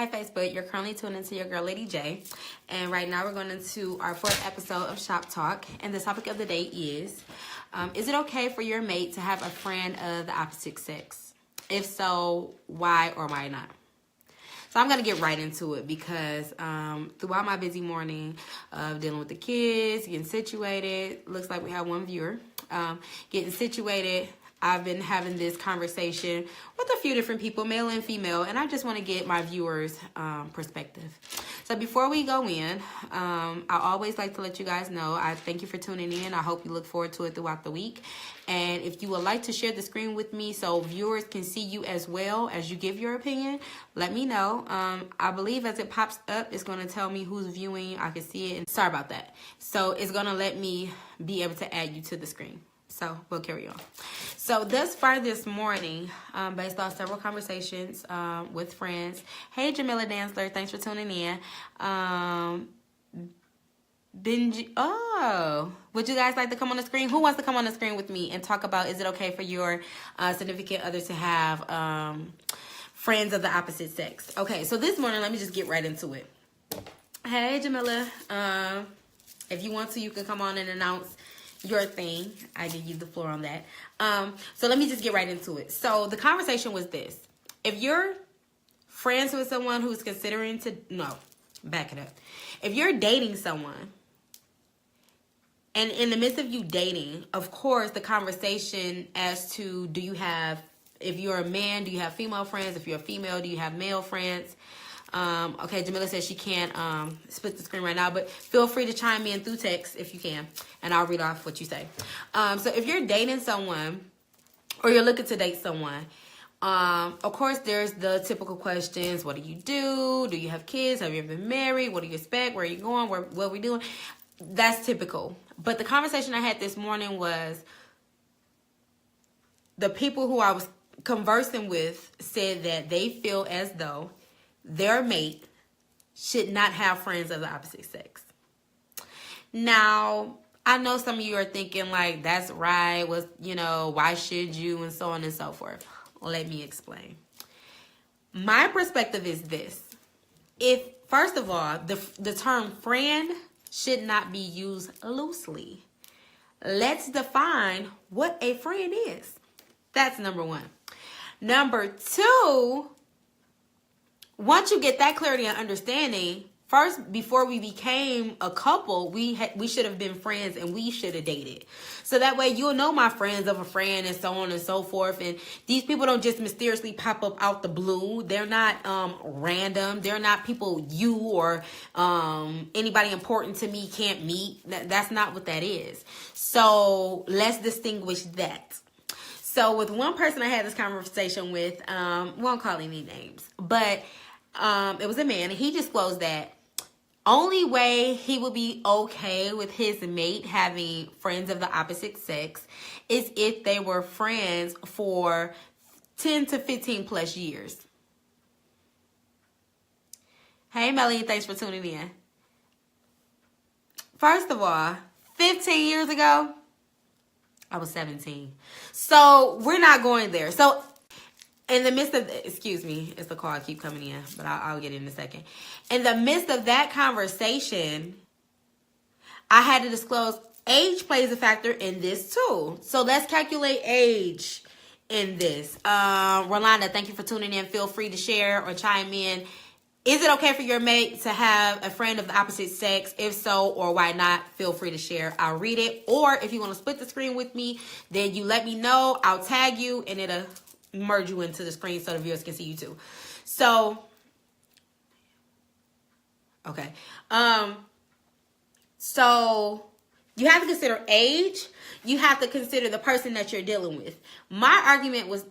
Hi Facebook, you're currently tuned into your girl Ladijae, and right now we're going into our fourth episode of Shop Talk, and the topic of the day is it okay for your mate to have a friend of the opposite sex? If so, why or why not? So I'm going to get right into it because throughout my busy morning of dealing with the kids, getting situated, looks like we have one viewer, getting situated, I've been having this conversation with a few different people, male and female, and I just want to get my viewers' perspective. So before we go in, I always like to let you guys know, I thank you for tuning in. I hope you look forward to it throughout the week. And if you would like to share the screen with me so viewers can see you as well as you give your opinion, let me know. I believe as it pops up, it's going to tell me who's viewing. I can see it. And sorry about that. So it's going to let me be able to add you to the screen. So we'll carry on. So thus far this morning, based on several conversations with friends. Hey, Jamila Dantzler, thanks for tuning in. Would you guys like to come on the screen? Who wants to come on the screen with me and talk about, is it okay for your significant other to have friends of the opposite sex? Okay, so this morning, let me just get right into it. Hey, Jamila. If you want to, you can come on and announce your thing. I give you the floor on that. So let me just get right into it. So the conversation was this. If you're friends with someone who's considering to, no, back it up. If you're dating someone, and in the midst of you dating, of course, the conversation as to do you have, if you're a man, do you have female friends? If you're a female, do you have male friends? Okay, Jamila says she can't split the screen right now, but feel free to chime in through text if you can, and I'll read off what you say. So if you're dating someone or you're looking to date someone, of course, there's the typical questions. What do you do? Do you have kids? Have you ever been married? What do you expect? Where are you going? What are we doing? That's typical. But the conversation I had this morning was the people who I was conversing with said that they feel as though their mate should not have friends of the opposite sex. Now, I know some of you are thinking like, that's right, why should you, and so on and so forth. Let me explain. My perspective is this. First of all, the term friend should not be used loosely. Let's define what a friend is. That's number one. Number two, once you get that clarity and understanding, first, before we became a couple, we should have been friends and we should have dated. So that way you'll know my friends of a friend and so on and so forth. And these people don't just mysteriously pop up out the blue. They're not random. They're not people you or anybody important to me can't meet. That's not what that is. So let's distinguish that. So with one person I had this conversation with, won't call any names, but it was a man, and he disclosed that only way he would be okay with his mate having friends of the opposite sex is if they were friends for 10 to 15 plus years. Hey, Melanie, thanks for tuning in. First of all, 15 years ago, I was 17. So we're not going there. So in the midst of, excuse me, it's the call I keep coming in, but I'll get in a second. In the midst of that conversation, I had to disclose age plays a factor in this too. So let's calculate age in this. Rolanda, thank you for tuning in. Feel free to share or chime in. Is it okay for your mate to have a friend of the opposite sex? If so, or why not? Feel free to share. I'll read it. Or if you want to split the screen with me, then you let me know. I'll tag you and it'll merge you into the screen so the viewers can see you too. So, okay. So you have to consider age. You have to consider the person that you're dealing with. My argument was,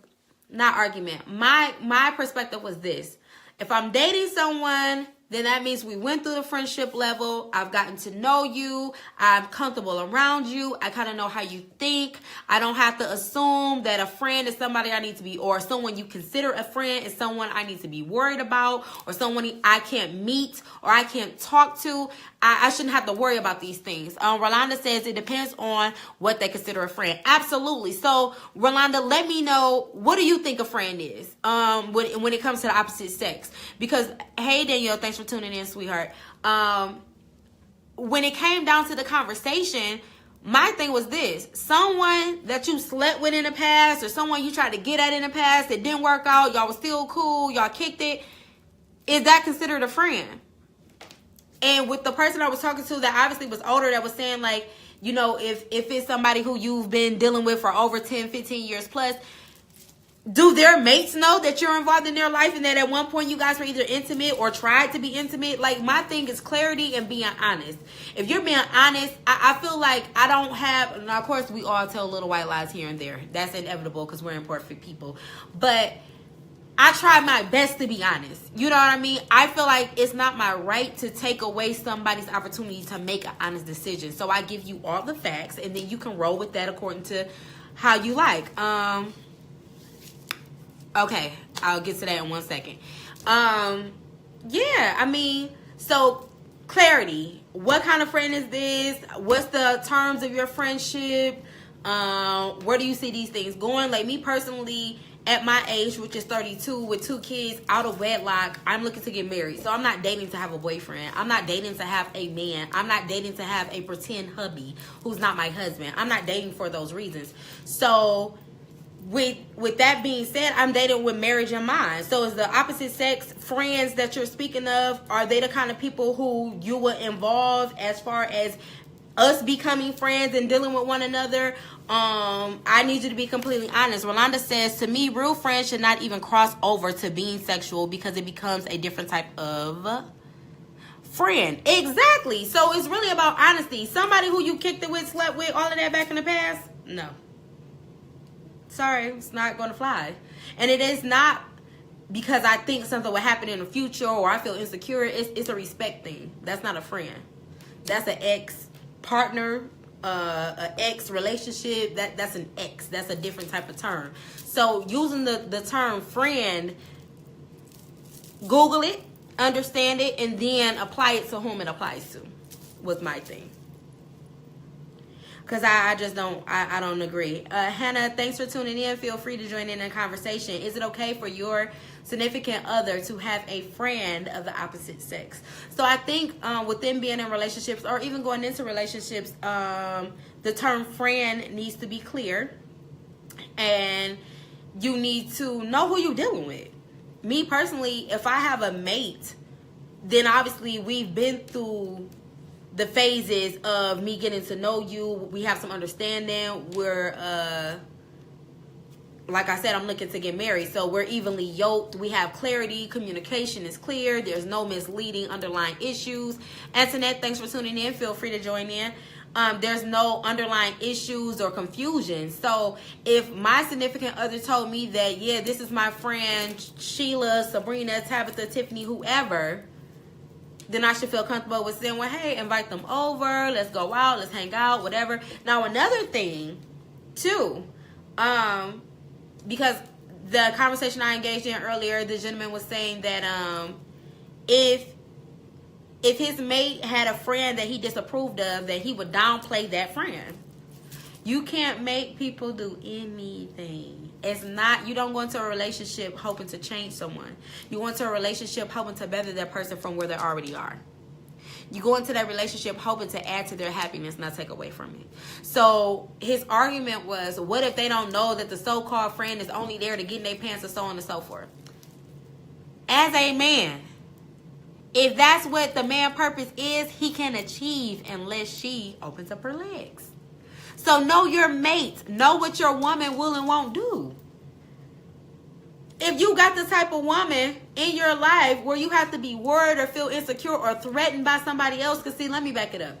not argument, my perspective was this. If I'm dating someone then that means we went through the friendship level. I've gotten to know you. I'm comfortable around you. I kind of know how you think. I don't have to assume that a friend is somebody I need to be, or someone you consider a friend is someone I need to be worried about, or someone I can't meet or I can't talk to. I shouldn't have to worry about these things. Rolanda says it depends on what they consider a friend. Absolutely. So, Rolanda, let me know, what do you think a friend is when it comes to the opposite sex? Because, hey, Danielle, thanks for tuning in, sweetheart. When it came down to the conversation, my thing was this: someone that you slept with in the past, or someone you tried to get at in the past, it didn't work out, y'all was still cool, y'all kicked it, is that considered a friend? And with the person I was talking to that obviously was older, that was saying, like, you know, if it's somebody who you've been dealing with for over 10, 15 years plus, do their mates know that you're involved in their life and that at one point you guys were either intimate or tried to be intimate? Like, my thing is clarity and being honest. If you're being honest, I feel like I don't have, and of course we all tell little white lies here and there. That's inevitable because we're imperfect people. But I try my best to be honest. You know what I mean? I feel like it's not my right to take away somebody's opportunity to make an honest decision. So I give you all the facts, and then you can roll with that according to how you like. Okay, I'll get to that in 1 second. Yeah, I mean, so clarity. What kind of friend is this? What's the terms of your friendship? Where do you see these things going? Like, me personally, at my age, which is 32, with 2 kids, out of wedlock, I'm looking to get married. So I'm not dating to have a boyfriend. I'm not dating to have a man. I'm not dating to have a pretend hubby who's not my husband. I'm not dating for those reasons. So with that being said, I'm dating with marriage in mind. So is the opposite sex friends that you're speaking of, are they the kind of people who you will involve as far as us becoming friends and dealing with one another? I need you to be completely honest. Rolanda says, to me, real friends should not even cross over to being sexual because it becomes a different type of friend. Exactly. So it's really about honesty. Somebody who you kicked it with, slept with, all of that back in the past? No. Sorry, it's not going to fly. And it is not because I think something will happen in the future or I feel insecure. It's a respect thing. That's not a friend. That's an ex-partner, an ex-relationship. That's an ex. That's a different type of term. So using the term friend, Google it, understand it, and then apply it to whom it applies to, was my thing. Because I just don't, I don't agree. Hannah, thanks for tuning in. Feel free to join in the conversation. Is it okay for your significant other to have a friend of the opposite sex? So I think within being in relationships or even going into relationships, the term friend needs to be clear. And you need to know who you're dealing with. Me personally, if I have a mate, then obviously we've been through the phases of me getting to know you. We have some understanding. We're, like I said, I'm looking to get married. So we're evenly yoked. We have clarity. Communication is clear. There's no misleading underlying issues. Antoinette, thanks for tuning in. Feel free to join in. There's no underlying issues or confusion. So if my significant other told me that, yeah, this is my friend Sheila, Sabrina, Tabitha, Tiffany, whoever, then I should feel comfortable with saying, well, hey, invite them over. Let's go out. Let's hang out, whatever. Now, another thing, too, because the conversation I engaged in earlier, the gentleman was saying that if his mate had a friend that he disapproved of, that he would downplay that friend. You can't make people do anything. It's not, you don't go into a relationship hoping to change someone. You go into a relationship hoping to better that person from where they already are. You go into that relationship hoping to add to their happiness, not take away from it. So his argument was, what if they don't know that the so-called friend is only there to get in their pants and so on and so forth? As a man, if that's what the man purpose is, he can achieve unless she opens up her legs. So know your mate. Know what your woman will and won't do. If you got the type of woman in your life where you have to be worried or feel insecure or threatened by somebody else, because see, let me back it up.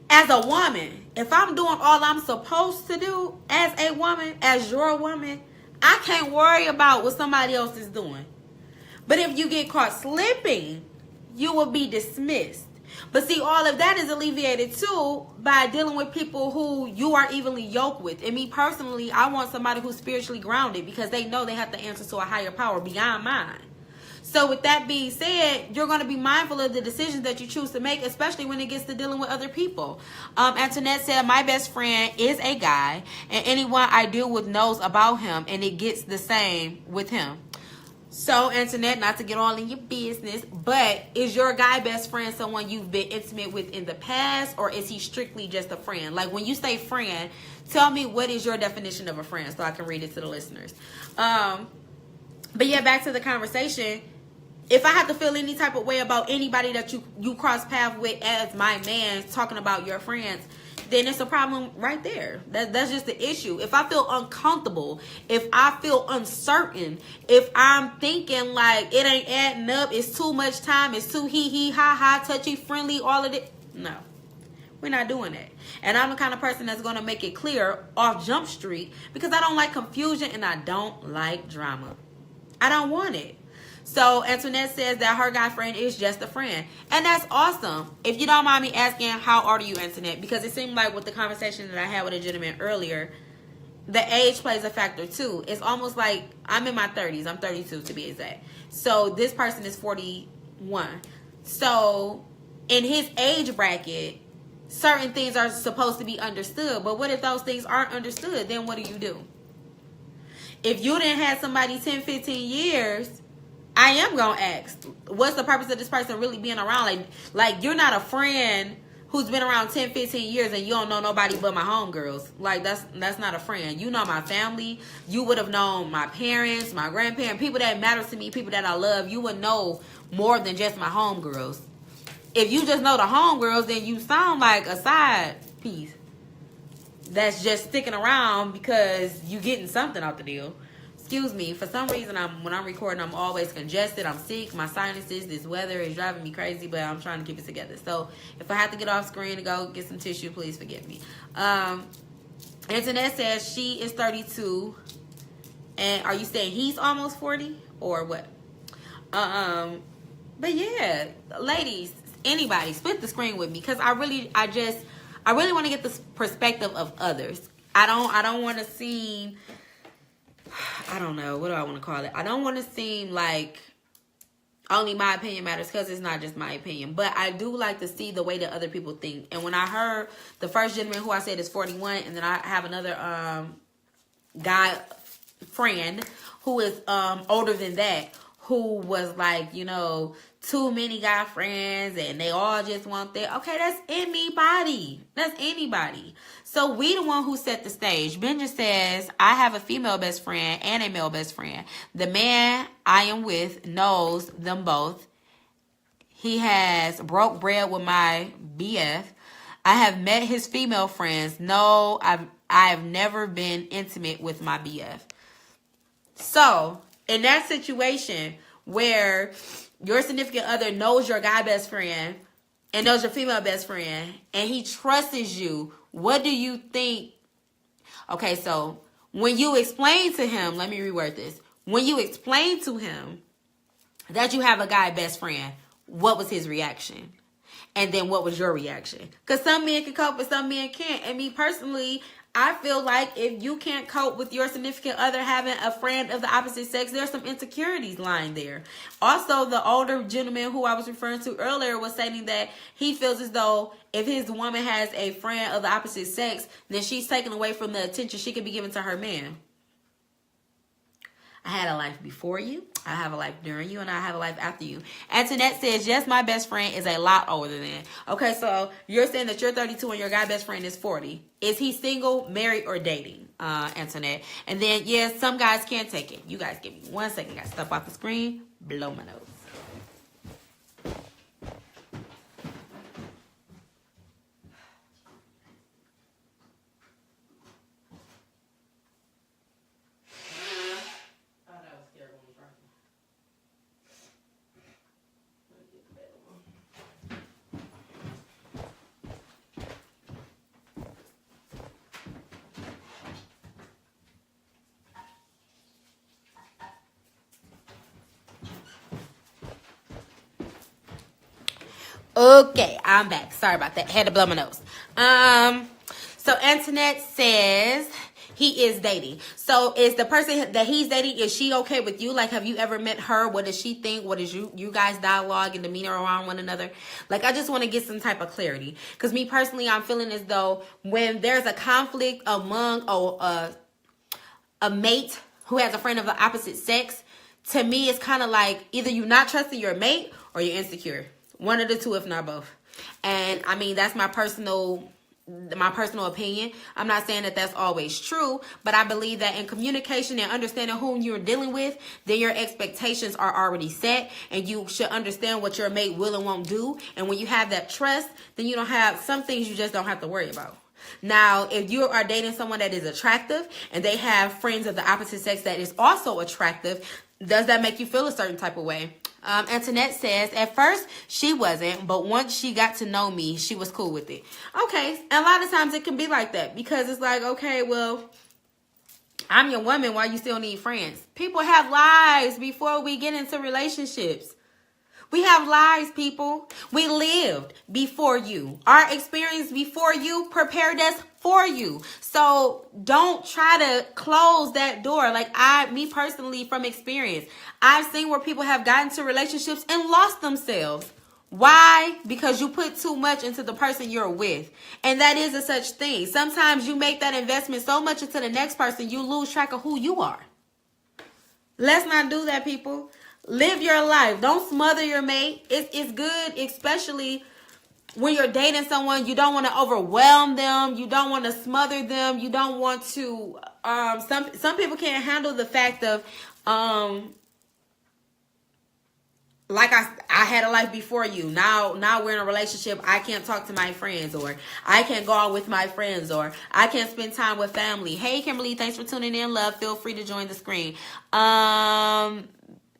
As a woman, if I'm doing all I'm supposed to do as a woman, as your woman, I can't worry about what somebody else is doing. But if you get caught slipping, you will be dismissed. But see, all of that is alleviated too by dealing with people who you are evenly yoked with. And me personally, I want somebody who's spiritually grounded because they know they have to answer to a higher power beyond mine. So with that being said, you're going to be mindful of the decisions that you choose to make, especially when it gets to dealing with other people. Antoinette said, my best friend is a guy, and anyone I deal with knows about him, and it gets the same with him. So, Antoinette, not to get all in your business, but is your guy best friend someone you've been intimate with in the past, or is he strictly just a friend? Like, when you say friend, tell me what is your definition of a friend so I can read it to the listeners. But yeah, back to the conversation. If I have to feel any type of way about anybody that you cross paths with as my man talking about your friends, then it's a problem right there. That's just the issue. If I feel uncomfortable, if I feel uncertain, if I'm thinking like it ain't adding up, it's too much time, it's too hee ha ha, touchy friendly, all of it. No, we're not doing that. And I'm the kind of person that's going to make it clear off Jump Street because I don't like confusion and I don't like drama. I don't want it. So Antoinette says that her guy friend is just a friend. And that's awesome. If you don't mind me asking, how old are you, Antoinette? Because it seemed like with the conversation that I had with a gentleman earlier, the age plays a factor too. It's almost like I'm in my 30s. I'm 32 to be exact. So this person is 41. So in his age bracket, certain things are supposed to be understood. But what if those things aren't understood? Then what do? If you didn't have somebody 10, 15 years... I am going to ask, what's the purpose of this person really being around? Like you're not a friend who's been around 10, 15 years and you don't know nobody but my homegirls. Like, that's not a friend. You know my family. You would have known my parents, my grandparents, people that matter to me, people that I love. You would know more than just my homegirls. If you just know the homegirls, then you sound like a side piece that's just sticking around because you getting something out the deal. Excuse me, for some reason, when I'm recording, I'm always congested. I'm sick. My sinuses, this weather is driving me crazy, but I'm trying to keep it together. So if I have to get off screen and go get some tissue, please forgive me. Antoinette says she is 32. And are you saying he's almost 40 or what? But yeah, ladies, anybody, split the screen with me because I really want to get the perspective of others. I don't want to seem... I don't know. What do I want to call it? I don't want to seem like only my opinion matters because it's not just my opinion. But I do like to see the way that other people think. And when I heard the first gentleman who I said is 41, and then I have another guy friend who is older than that, who was like, too many guy friends and they all just want that. Okay, that's anybody. That's anybody. So we the one who set the stage. Benja says, I have a female best friend and a male best friend. The man I am with knows them both. He has broke bread with my BF. I have met his female friends. No, I've never been intimate with my BF. So in that situation where your significant other knows your guy best friend and knows your female best friend and he trusts you, what do you think? Okay, so when you explain to him, let me reword this. When you explain to him that you have a guy best friend, what was his reaction? And then what was your reaction? Because some men can cope but some men can't. And me personally, I feel like if you can't cope with your significant other having a friend of the opposite sex, there's some insecurities lying there. Also, the older gentleman who I was referring to earlier was saying that he feels as though if his woman has a friend of the opposite sex, then she's taken away from the attention she could be given to her man. I had a life before you, I have a life during you, and I have a life after you. Antoinette says, yes, my best friend is a lot older than. Okay, so you're saying that you're 32 and your guy best friend is 40. Is he single, married, or dating, Antoinette? And then, yes, some guys can't take it. You guys give me 1 second. Guys, step off the screen, blow my nose. Okay, I'm back. Sorry about that. Had to blow my nose. So Antoinette says he is dating. So is the person that he's dating, is she okay with you? Like, have you ever met her? What does she think? What is you guys' dialogue and demeanor around one another? Like, I just want to get some type of clarity. Because me personally, I'm feeling as though when there's a conflict among a mate who has a friend of the opposite sex, to me, it's kind of like either you're not trusting your mate or you're insecure. One of the two, if not both. And I mean, that's my personal opinion. I'm not saying that that's always true, but I believe that in communication and understanding whom you're dealing with, then your expectations are already set, and you should understand what your mate will and won't do. And when you have that trust, then you don't have some things you just don't have to worry about. Now, if you are dating someone that is attractive and they have friends of the opposite sex that is also attractive, does that make you feel a certain type of way? Antoinette says, at first she wasn't, but once she got to know me, she was cool with it. Okay, a lot of times it can be like that because it's like, okay, well, I'm your woman, why you still need friends? People have lives before we get into relationships. We have lives, people. We lived before you. Our experience before you prepared us for you. So don't try to close that door. Like me personally, from experience, I've seen where people have gotten to relationships and lost themselves. Why? Because you put too much into the person you're with. And that is a such thing. Sometimes you make that investment so much into the next person, you lose track of who you are. Let's not do that, people. Live your life. Don't smother your mate. It's good, especially when you're dating someone. You don't want to overwhelm them. You don't want to smother them. You don't want to. Some people can't handle the fact of, like I had a life before you. Now we're in a relationship. I can't talk to my friends, or I can't go out with my friends, or I can't spend time with family. Hey, Kimberly, thanks for tuning in. Love, feel free to join the screen.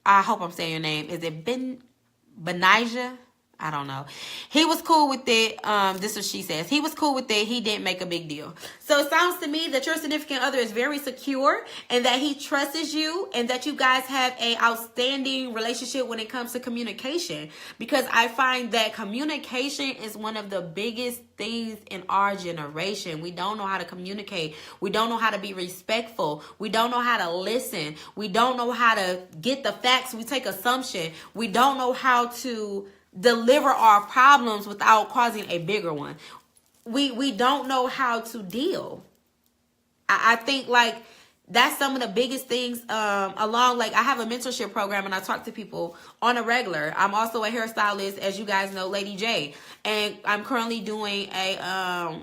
I hope I'm saying your name. Is it Benijah? I don't know. He was cool with it. This is what she says. He was cool with it. He didn't make a big deal. So it sounds to me that your significant other is very secure and that he trusts you and that you guys have a outstanding relationship when it comes to communication. Because I find that communication is one of the biggest things in our generation. We don't know how to communicate. We don't know how to be respectful. We don't know how to listen. We don't know how to get the facts. We take assumption. We don't know how to deliver our problems without causing a bigger one. We don't know how to deal. I think like that's some of the biggest things along, like I have a mentorship program and I talk to people on a regular. I'm also a hairstylist, as you guys know, Ladijae, and I'm currently doing a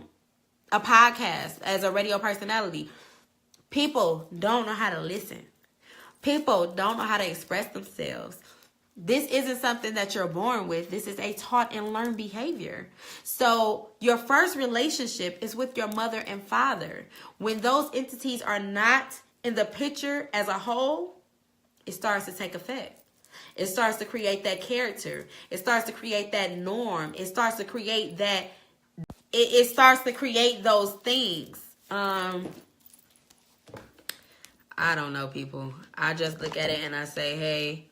podcast as a radio personality. People don't know how to listen. People don't know how to express themselves. This isn't something that you're born with. This is a taught and learned behavior. So your first relationship is with your mother and father. When those entities are not in the picture as a whole, it starts to take effect. It starts to create that character. It starts to create that norm. It starts to create that, it starts to create those things. I don't know, people. I just look at it and I say, hey,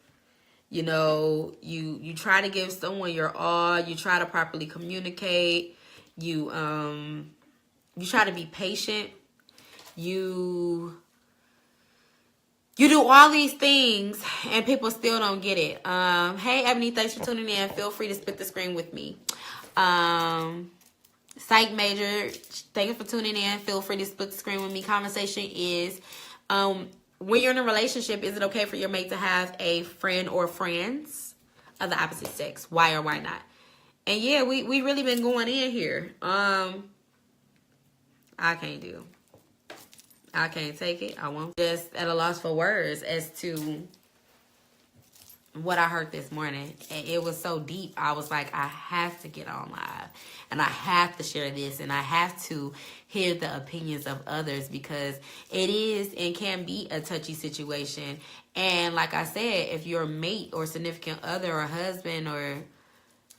you know, you try to give someone your all. You try to properly communicate. You try to be patient. You do all these things and people still don't get it. Hey, Ebony, thanks for tuning in. Feel free to split the screen with me. Psych Major, thank you for tuning in. Feel free to split the screen with me. Conversation is, when you're in a relationship, is it okay for your mate to have a friend or friends of the opposite sex? Why or why not? And yeah, we really been going in here. I can't do. I can't take it. I won't. Just at a loss for words as to what I heard this morning. And it was so deep. I was like, I have to get on live. And I have to share this. And I have to hear the opinions of others. Because it is and can be a touchy situation. And like I said, if your mate or significant other or husband or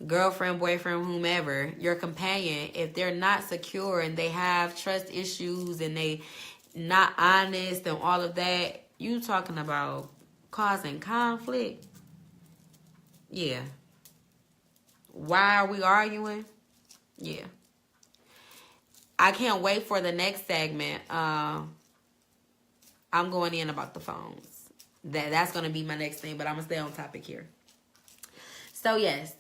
girlfriend, boyfriend, whomever, your companion, if they're not secure and they have trust issues and they not honest and all of that, you talking about causing conflict. Yeah. Why are we arguing? Yeah. I can't wait for the next segment. I'm going in about the phones. That's going to be my next thing, but I'm going to stay on topic here. So, yes.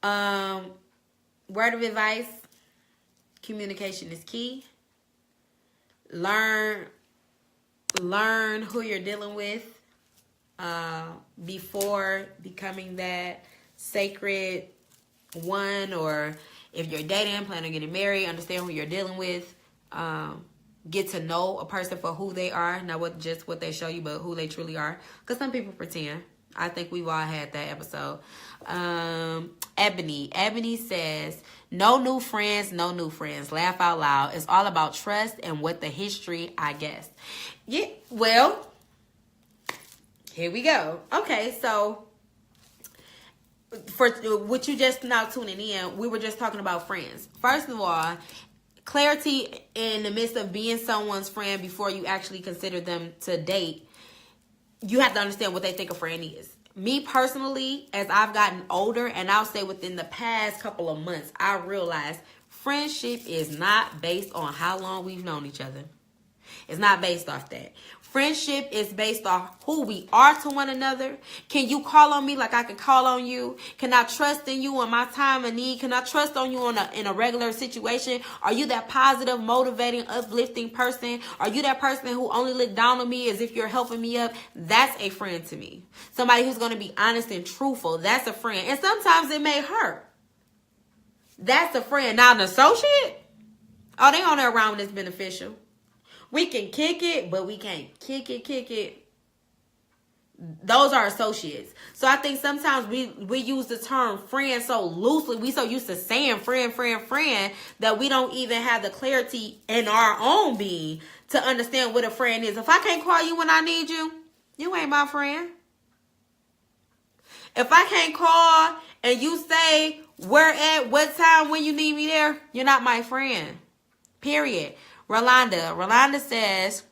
Word of advice. Communication is key. Learn who you're dealing with before becoming that sacred one, or if you're dating, plan on getting married, understand who you're dealing with. Get to know a person for who they are, not what they show you, but who they truly are. Because some people pretend. I think we've all had that episode. Ebony says, no new friends, no new friends. Laugh out loud. It's all about trust and what the history, I guess. Yeah, well, here we go. Okay, so for what you just now tuning in, we were just talking about friends. First of all, clarity in the midst of being someone's friend before you actually consider them to date. You have to understand what they think a friend is. Me personally, as I've gotten older, and I'll say within the past couple of months, I realized friendship is not based on how long we've known each other. It's not based off that. Friendship is based off who we are to one another. Can you call on me like I can call on you? Can I trust in you in my time of need? Can I trust on you in a regular situation? Are you that positive, motivating, uplifting person? Are you that person who only look down on me as if you're helping me up? That's a friend to me. Somebody who's going to be honest and truthful. That's a friend. And sometimes it may hurt. That's a friend. Now, an associate? Oh, they on there around when it's beneficial. We can kick it, but we can't kick it. Those are associates. So I think sometimes we use the term friend so loosely. We so used to saying friend, that we don't even have the clarity in our own being to understand what a friend is. If I can't call you when I need you, you ain't my friend. If I can't call and you say where at, what time, when you need me there, you're not my friend. Period. Rolanda says,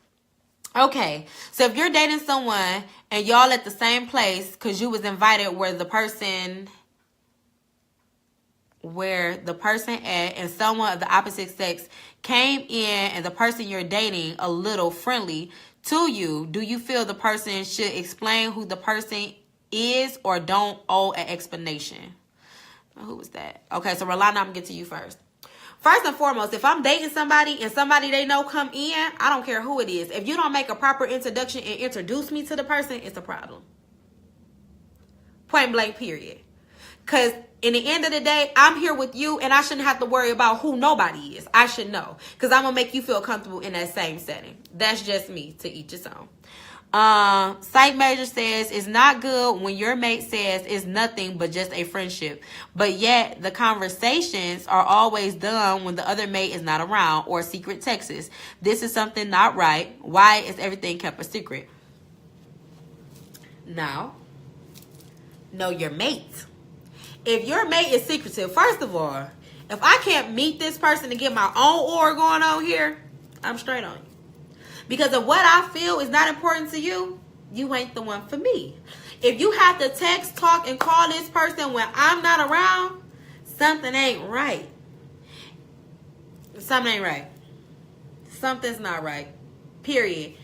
okay, so if you're dating someone and y'all at the same place because you was invited where the person at and someone of the opposite sex came in and the person you're dating a little friendly to you, do you feel the person should explain who the person is or don't owe an explanation? Who was that? Okay, so Rolanda, I'm going to get to you first. First and foremost, if I'm dating somebody and somebody they know come in, I don't care who it is. If you don't make a proper introduction and introduce me to the person, it's a problem. Point blank, period. Because in the end of the day, I'm here with you and I shouldn't have to worry about who nobody is. I should know. Because I'm going to make you feel comfortable in that same setting. That's just me, to each his own. Psych Major says, it's not good when your mate says it's nothing but just a friendship. But yet the conversations are always done when the other mate is not around or secret texts. This is something not right. Why is everything kept a secret? Now, know your mate. If your mate is secretive, first of all, if I can't meet this person to get my own aura going on here, I'm straight on you. Because of what I feel is not important to you, you ain't the one for me. If you have to text, talk, and call this person when I'm not around, something ain't right. Something ain't right. Something's not right. Period.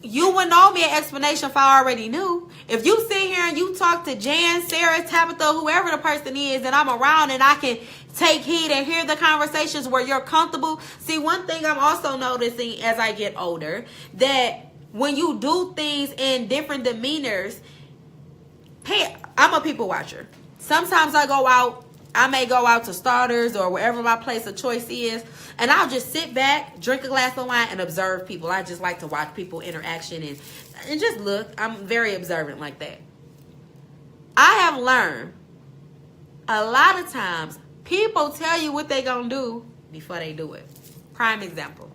You wouldn't owe me an explanation if I already knew. If you sit here and you talk to Jan, Sarah, Tabitha, whoever the person is, and I'm around and I can take heed and hear the conversations where you're comfortable. See, one thing I'm also noticing as I get older, that when you do things in different demeanors, hey, I'm a people watcher. Sometimes I may go out to Starters or wherever my place of choice is, and I'll just sit back, drink a glass of wine, and observe people. I just like to watch people interaction and just look. I'm very observant like that. I have learned a lot of times people tell you what they gonna do before they do it. Prime example.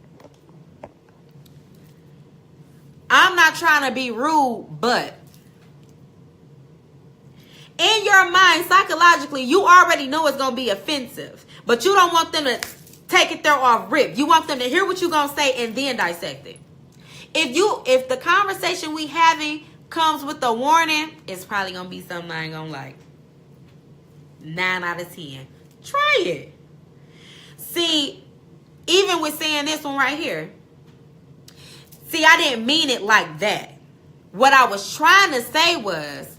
I'm not trying to be rude, but in your mind, psychologically, you already know it's gonna be offensive, but you don't want them to take it there off rip. You want them to hear what you're gonna say and then dissect it. If the conversation we having comes with a warning, it's probably gonna be something I ain't gonna like. 9 out of 10. Try it. See, even with saying this one right here, see, I didn't mean it like that. What I was trying to say was,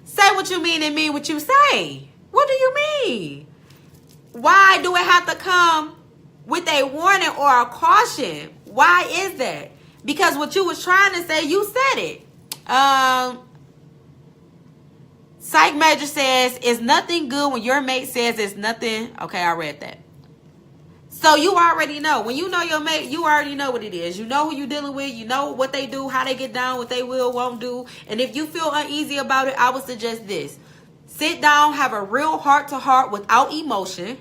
say what you mean and mean what you say. What do you mean? Why do it have to come with a warning or a caution? Why is that? Because what you was trying to say, you said it. Psych Major says, it's nothing good when your mate says it's nothing. Okay, I read that. So you already know. When you know your mate, you already know what it is. You know who you're dealing with. You know what they do, how they get down, what they will, won't do. And if you feel uneasy about it, I would suggest this. Sit down, have a real heart-to-heart without emotion.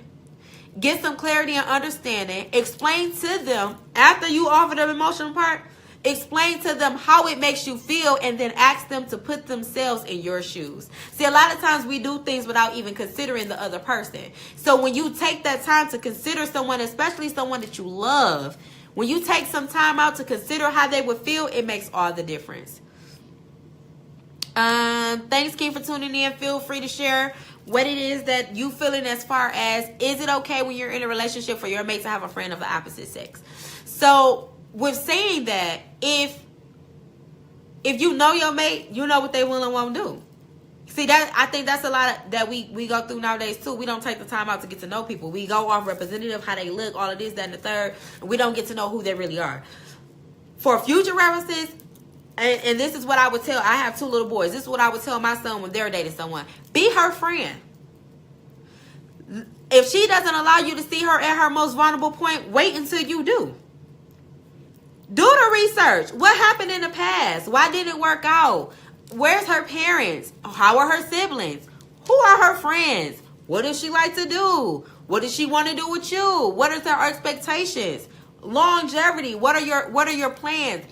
Get some clarity and understanding. Explain to them, after you offer them emotional part, explain to them how it makes you feel, and then ask them to put themselves in your shoes. See, a lot of times we do things without even considering the other person. So when you take that time to consider someone, especially someone that you love, when you take some time out to consider how they would feel, it makes all the difference. Thanks, King, for tuning in. Feel free to share what it is that you feeling as far as, is it okay when you're in a relationship for your mate to have a friend of the opposite sex? So with saying that, if you know your mate, you know what they will and won't do. See, that I think that's a lot of, that we go through nowadays too. We don't take the time out to get to know people. We go off representative, how they look, all of this, that, and the third. And we don't get to know who they really are. For future references, and this is what I would tell, I have 2 little boys. This is what I would tell my son when they're dating someone. Be her friend. If she doesn't allow you to see her at her most vulnerable point, wait until you do. Do the research. What happened in the past? Why didn't it work out? Where's her parents? How are her siblings? Who are her friends? What does she like to do? What does she want to do with you? What are her expectations? Longevity. What are your plans?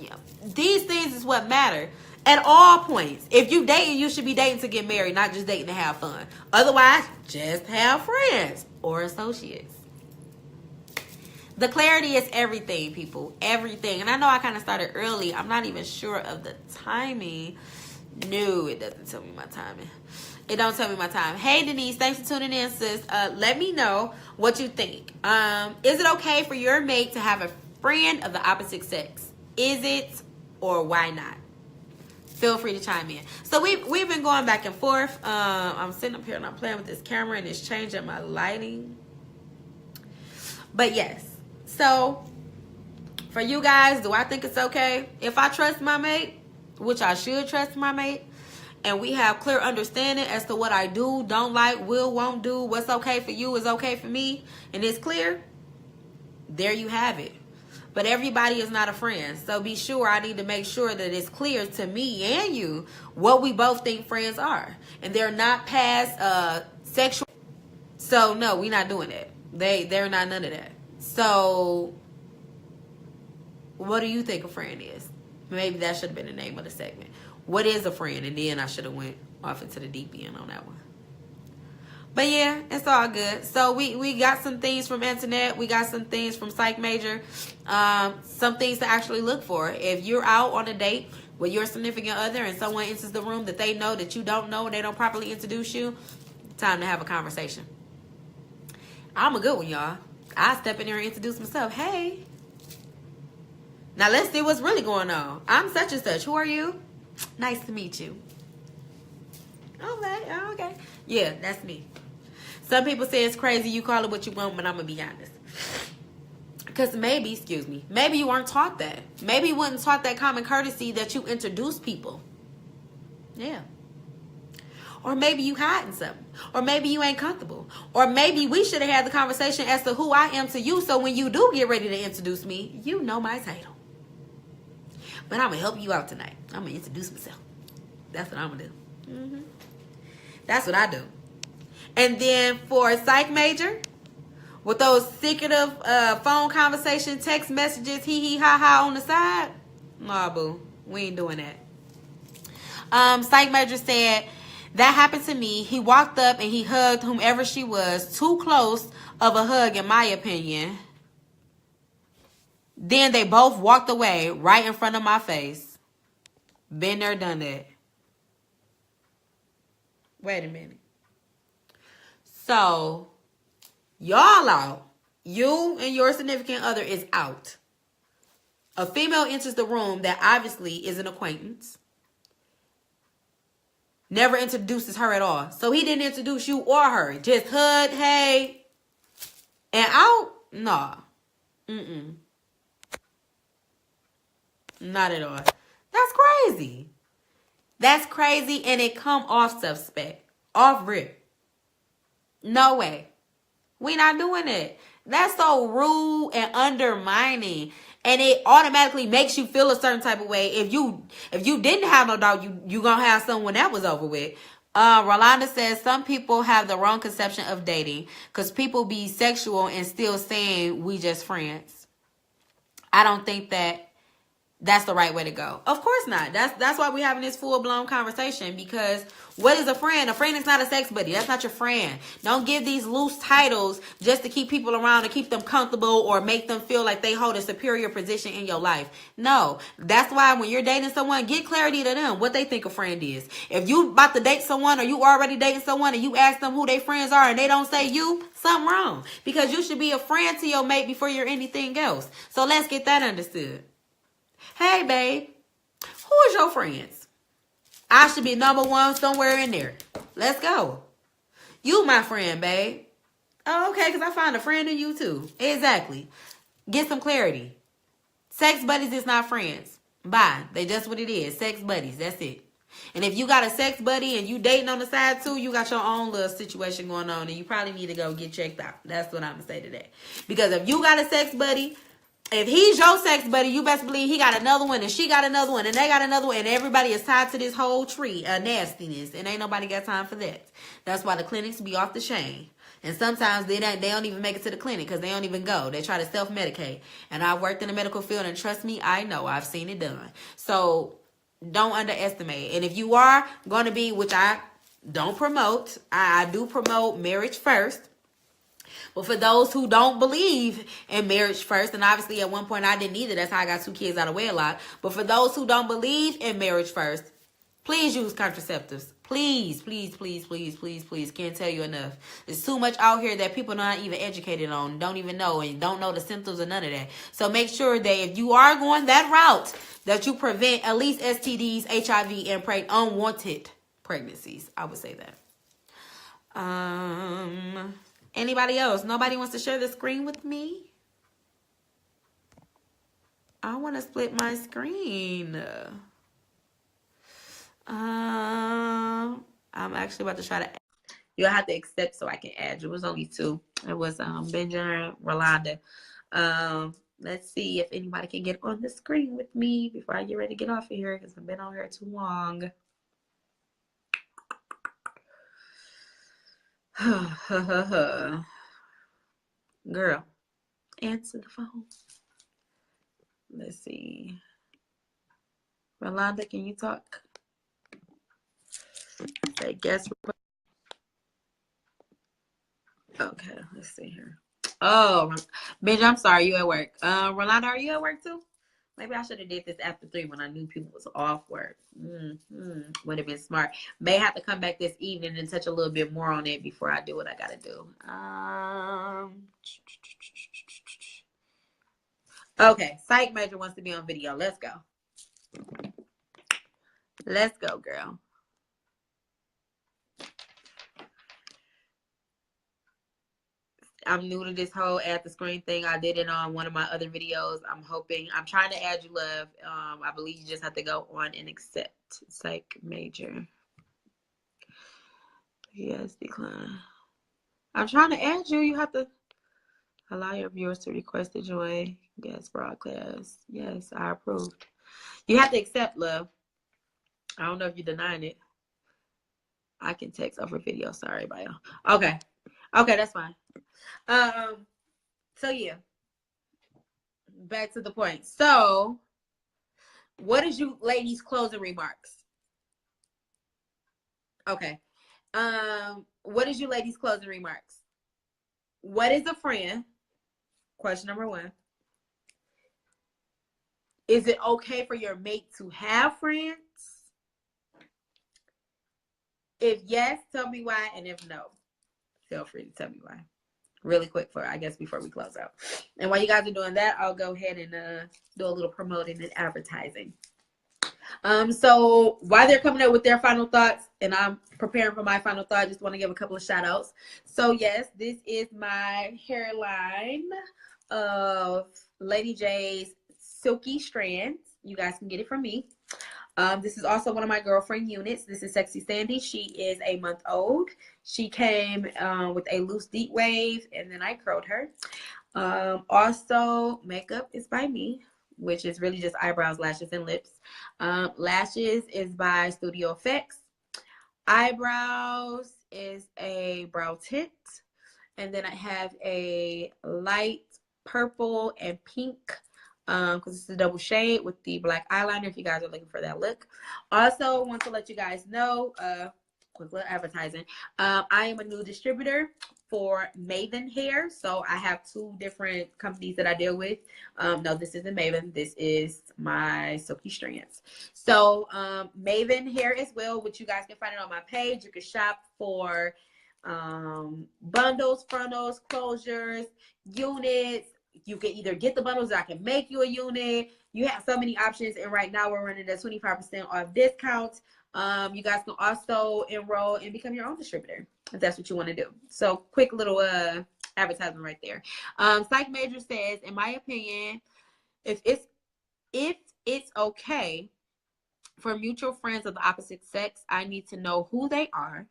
These things is what matter at all points. If you dating, you should be dating to get married, not just dating to have fun. Otherwise, just have friends or associates. The clarity is everything, people. Everything. And I know I kind of started early. I'm not even sure of the timing. No, it doesn't tell me my timing. It don't tell me my time. Hey, Denise. Thanks for tuning in, sis. Let me know what you think. Is it okay for your mate to have a friend of the opposite sex? Is it, or why not? Feel free to chime in. So we've been going back and forth. I'm sitting up here and I'm playing with this camera and it's changing my lighting. But yes. So, for you guys, do I think it's okay? If I trust my mate, which I should trust my mate, and we have clear understanding as to what I do, don't like, will, won't do, what's okay for you is okay for me, and it's clear, there you have it. But everybody is not a friend. So be sure, I need to make sure that it's clear to me and you what we both think friends are. And they're not past sexual. So, no, we're not doing that. They're not none of that. So, what do you think a friend is? Maybe that should have been the name of the segment. What is a friend? And then I should have went off into the deep end on that one. But yeah, it's all good. So we got some things from Antoinette. We got some things from Psych Major. Some things to actually look for. If you're out on a date with your significant other and someone enters the room that they know that you don't know and they don't properly introduce you, time to have a conversation. I'm a good one, y'all. I step in there and introduce myself. Hey. Now let's see what's really going on. I'm such and such. Who are you? Nice to meet you. Okay. Yeah, that's me. Some people say it's crazy. You call it what you want, but I'm going to be honest. Because maybe you weren't taught that. Maybe you weren't taught that common courtesy that you introduce people. Yeah. Or maybe you hiding something. Or maybe you ain't comfortable. Or maybe we should have had the conversation as to who I am to you, so when you do get ready to introduce me, you know my title. But I'm going to help you out tonight. I'm going to introduce myself. That's what I'm going to do. Mm-hmm. That's what I do. And then for Psych Major, with those secretive phone conversation, text messages, hee ha ha on the side, nah, boo. We ain't doing that. Psych Major said, that happened to me. He walked up and he hugged whomever she was. Too close of a hug, in my opinion. Then they both walked away right in front of my face. Been there, done that. Wait a minute. So, y'all out. You and your significant other is out. A female enters the room that obviously is an acquaintance. Never introduces her at all. So he didn't introduce you or her. Just hug, hey, and out? Nah. Mm-mm. Not at all. That's crazy. That's crazy, and it come off suspect. Off rip. No way. We not doing it. That's so rude and undermining. And it automatically makes you feel a certain type of way. If you didn't have no dog, you gonna have someone that was over with. Rolanda says some people have the wrong conception of dating because people be sexual and still saying we just friends. I don't think that's the right way to go. Of course not. That's why we're having this full-blown conversation, because what is a friend? A friend is not a sex buddy. That's not your friend. Don't give these loose titles just to keep people around, to keep them comfortable or make them feel like they hold a superior position in your life. No. That's why when you're dating someone, get clarity to them, what they think a friend is. If you about to date someone or you already dating someone and you ask them who their friends are and they don't say you, something wrong. Because you should be a friend to your mate before you're anything else. So let's get that understood. Hey, babe, who is your friends? I should be number one somewhere in there. Let's go. You my friend, babe. Oh, okay, because I find a friend in you too. Exactly. Get some clarity. Sex buddies is not friends. Bye. They just what it is. Sex buddies. That's it. And if you got a sex buddy and you dating on the side too, you got your own little situation going on and you probably need to go get checked out. That's what I'm going to say today. Because if you got a sex buddy, if he's your sex buddy, you best believe he got another one and she got another one and they got another one and everybody is tied to this whole tree of nastiness and ain't nobody got time for that. That's why the clinics be off the chain. And sometimes they don't even make it to the clinic because they don't even go. They try to self-medicate. And I worked in the medical field and trust me, I know. I've seen it done. So don't underestimate. And if you are going to be, which I don't promote, I do promote marriage first. But for those who don't believe in marriage first, and obviously at one point I didn't either. That's how I got 2 kids out of wedlock. But for those who don't believe in marriage first, please use contraceptives. Please, please, please, please, please, please. Can't tell you enough. There's too much out here that people not even educated on, don't even know, and don't know the symptoms or none of that. So make sure that if you are going that route, that you prevent at least STDs, HIV, and unwanted pregnancies. I would say that. Anybody else? Nobody wants to share the screen with me? I want to split my screen. I'm actually about to try to. You'll have to accept so I can add you. It was only 2. It was Benjamin, Rolanda. Let's see if anybody can get on the screen with me before I get ready to get off of here because I've been on here too long. Girl, answer the phone. Let's see. Rolanda, can you talk? Say guess. Okay, let's see here. Oh, Benji, I'm sorry, you at work. Rolanda, are you at work too? Maybe I should have did this after 3 when I knew people was off work. Would have been smart. May have to come back this evening and touch a little bit more on it before I do what I gotta do. Okay, Psych Major wants to be on video. Let's go. Let's go, girl. I'm new to this whole add the screen thing. I did it on one of my other videos. I'm trying to add you, love. I believe you just have to go on and accept. Psych Major. Yes, decline. I'm trying to add you. You have to allow your viewers to request to join. Yes, broadcast. Yes, I approved. You have to accept, love. I don't know if you're denying it. I can text over video. Sorry, bio. Okay. Okay, that's fine. So yeah. Back to the point. So, what is you ladies' closing remarks? Okay. What is you ladies' closing remarks? What is a friend? Question number 1. Is it okay for your mate to have friends? If yes, tell me why, and if no. Feel free to tell me why. Really quick for, I guess, before we close out. And while you guys are doing that, I'll go ahead and do a little promoting and advertising. So while they're coming up with their final thoughts and I'm preparing for my final thought, I just want to give a couple of shout outs. So yes, this is my hairline of Ladijae's Silky Strands. You guys can get it from me. This is also one of my girlfriend units. This is Sexy Sandy. She is a month old. She came with a loose deep wave, and then I curled her. Also, makeup is by me, which is really just eyebrows, lashes, and lips. Lashes is by Studio Effects. Eyebrows is a brow tint. And then I have a light purple and pink because it's a double shade with the black eyeliner if you guys are looking for that look. Also want to let you guys know, quick little advertising, I am a new distributor for Maven Hair. So I have two different companies that I deal with. No, this isn't Maven. This is my Silky Strands. So Maven Hair as well, which you guys can find it on my page. You can shop for bundles, frontals, closures, units. You can either get the bundles or I can make you a unit. You have so many options, and right now we're running a 25% off discount. You guys can also enroll and become your own distributor if that's what you want to do. So quick little advertisement right there. Psych Major says, in my opinion, if it's okay for mutual friends of the opposite sex, I need to know who they are.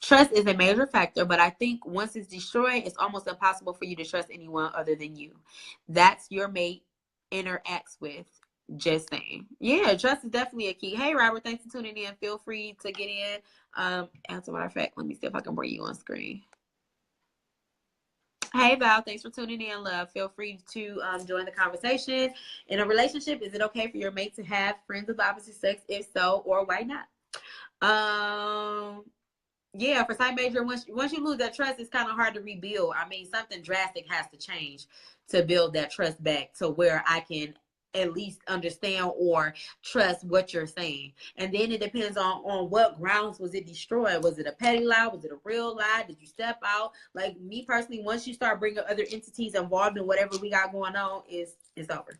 Trust is a major factor, but I think once it's destroyed, it's almost impossible for you to trust anyone other than you. That's your mate interacts with. Just saying. Yeah, trust is definitely a key. Hey, Robert, thanks for tuning in. Feel free to get in. As a matter of fact, let me see if I can bring you on screen. Hey, Val, thanks for tuning in, love. Feel free to join the conversation. In a relationship, is it okay for your mate to have friends of the opposite sex? If so, or why not? Yeah, for Psych Major, once you lose that trust, it's kind of hard to rebuild. I mean, something drastic has to change to build that trust back to where I can at least understand or trust what you're saying. And then it depends on what grounds was it destroyed. Was it a petty lie? Was it a real lie? Did you step out? Like me personally, once you start bringing other entities involved in whatever we got going on, it's over.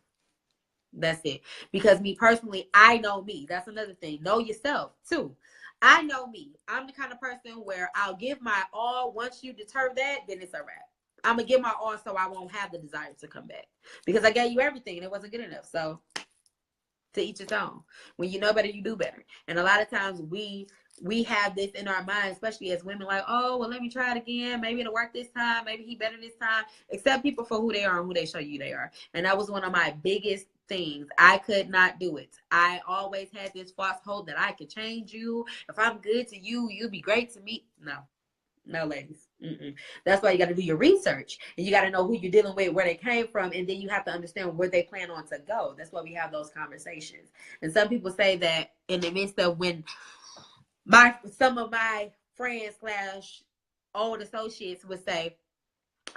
That's it. Because me personally, I know me. That's another thing. Know yourself too. I know me. I'm the kind of person where I'll give my all. Once you deter that, then it's a wrap. I'm going to give my all so I won't have the desire to come back. Because I gave you everything and it wasn't good enough. So, to each its own. When you know better, you do better. And a lot of times we have this in our mind, especially as women, like, oh, well, let me try it again. Maybe it'll work this time. Maybe he better this time. Accept people for who they are and who they show you they are. And that was one of my biggest things. I could not do it. I always had this false hope that I could change you. If I'm good to you, you'll be great to me. No, ladies. That's why you got to do your research, and you got to know who you're dealing with, where they came from, and then you have to understand where they plan on to go. That's why we have those conversations. And some people say that in the midst of when some of my friends / old associates would say,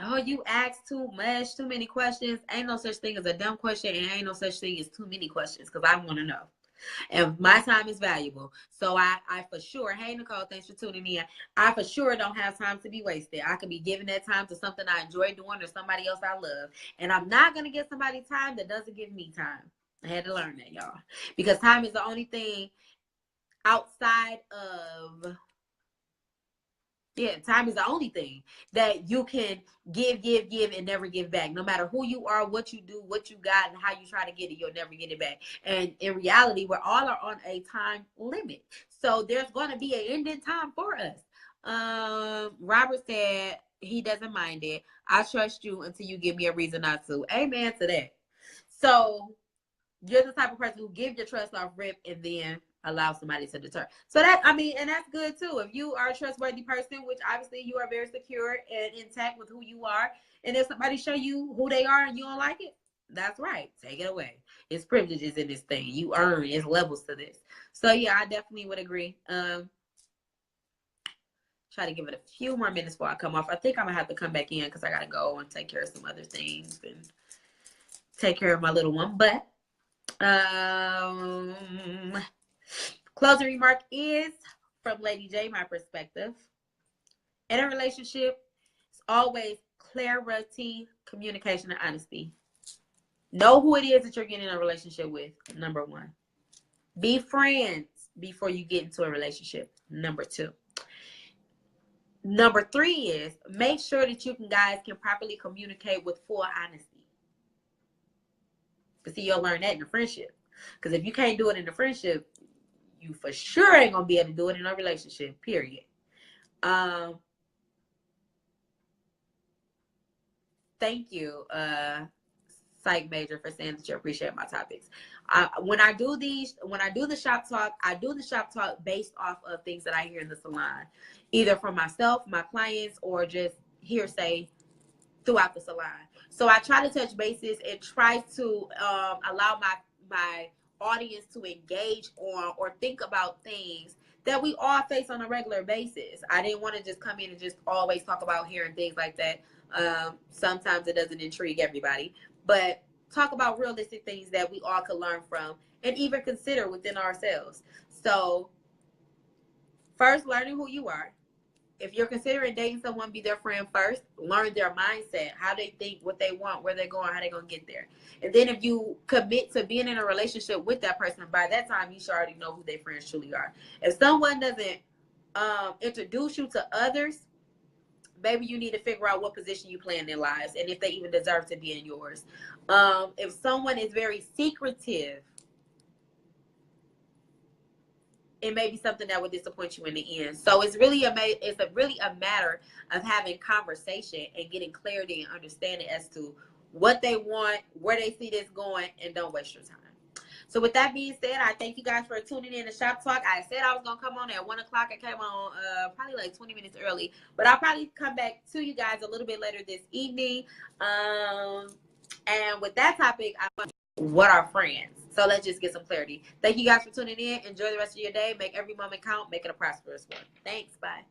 oh, you ask too much, too many questions. Ain't no such thing as a dumb question, and ain't no such thing as too many questions, because I want to know. And my time is valuable. So I for sure, hey, Nicole, thanks for tuning in. I for sure don't have time to be wasted. I could be giving that time to something I enjoy doing or somebody else I love. And I'm not going to give somebody time that doesn't give me time. I had to learn that, y'all. Because time is the only thing outside of... Yeah, time is the only thing that you can give, and never give back. No matter who you are, what you do, what you got, and how you try to get it, you'll never get it back. And in reality, we all are on a time limit. So there's going to be an ending time for us. Robert said he doesn't mind it. I trust you until you give me a reason not to. Amen to that. So you're the type of person who give your trust off rip and then allow somebody to deter. So that, I mean, and that's good too. If you are a trustworthy person, which obviously you are very secure and intact with who you are, and if somebody show you who they are and you don't like it, that's right. Take it away. It's privileges in this thing. You earn. It's levels to this. So yeah, I definitely would agree. Try to give it a few more minutes before I come off. I think I'm gonna have to come back in because I gotta go and take care of some other things and take care of my little one. But closing remark is from Ladijae, my perspective. In a relationship, it's always clarity, communication, and honesty. Know who it is that you're getting in a relationship with, number one. Be friends before you get into a relationship, number two. Number three is make sure that you guys can properly communicate with full honesty. But see, you'll learn that in a friendship. Because if you can't do it in a friendship, you for sure ain't going to be able to do it in a relationship, period. Thank you, psych major, for saying that you appreciate my topics. When I do the shop talk, I do the shop talk based off of things that I hear in the salon, either from myself, my clients, or just hearsay throughout the salon. So I try to touch bases and try to allow my audience to engage on or think about things that we all face on a regular basis. I didn't want to just come in and just always talk about hair and things like that. Sometimes it doesn't intrigue everybody, but talk about realistic things that we all could learn from and even consider within ourselves. So first, learning who you are. If you're considering dating someone, be their friend first. Learn their mindset, how they think, what they want, where they're going, how they're going to get there. And then if you commit to being in a relationship with that person, by that time, you should already know who their friends truly are. If someone doesn't introduce you to others, maybe you need to figure out what position you play in their lives and if they even deserve to be in yours. If someone is very secretive, it may be something that would disappoint you in the end. So it's really a matter of having conversation and getting clarity and understanding as to what they want, where they see this going, and don't waste your time. So with that being said, I thank you guys for tuning in to Shop Talk. I said I was going to come on at 1 o'clock. I came on probably like 20 minutes early. But I'll probably come back to you guys a little bit later this evening. And with that topic, what are friends? So let's just get some clarity. Thank you guys for tuning in. Enjoy the rest of your day. Make every moment count. Make it a prosperous one. Thanks. Bye.